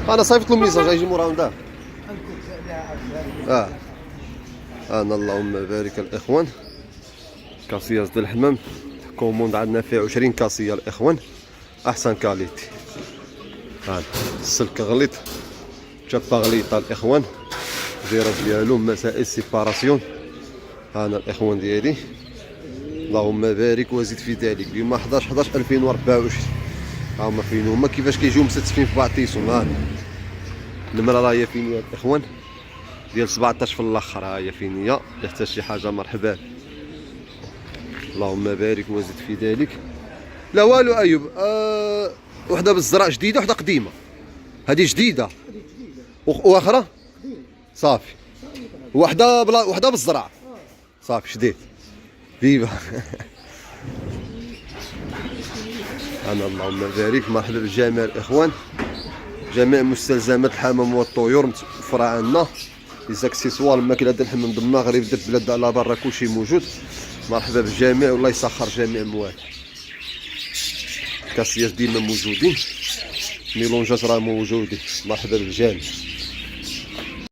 انا صيفط له ميساج غيجي موراهم دار. انا اللهم بارك الاخوان. كاسياس ديال الحمام كوموند عندنا فيه 20 كاسيه الاخوان، احسن كاليتي. هذا السلك غليظ، شابه غليظه الاخوان، الفيراج ديالو مسائل سيباراسيون. هانا الاخوان ديالي، اللهم بارك وزيد في ذلك. اليوم 11/11/2024. ها هما فين هما كيفاش كيجيو مستفين في بعضيهم. ها النمره راه هي فين هي الاخوان ديال 17 في الاخر. ها هي فين هي، اللي حتى شي حاجه مرحبا. اللهم بارك وزيد في ذلك. لا والو ايوب. وحده بالزرع جديده وحده قديمه. هذه جديده واخرى صافي. وحده بالزرع صافي شديت فيفا. انا اللهم بارك. مرحبا بالجميع الاخوان، جميع مستلزمات الحمام والطيور متوفره عندنا. لي زاكسيسوار الماكله ديال الحمام د المغرب د البلاد على برا كلشي موجود. مرحبا بالجميع والله يسخر جميع المواد. كاسياس ديما موجودين، ميلونجات راه موجودين. مرحبا بالجميع.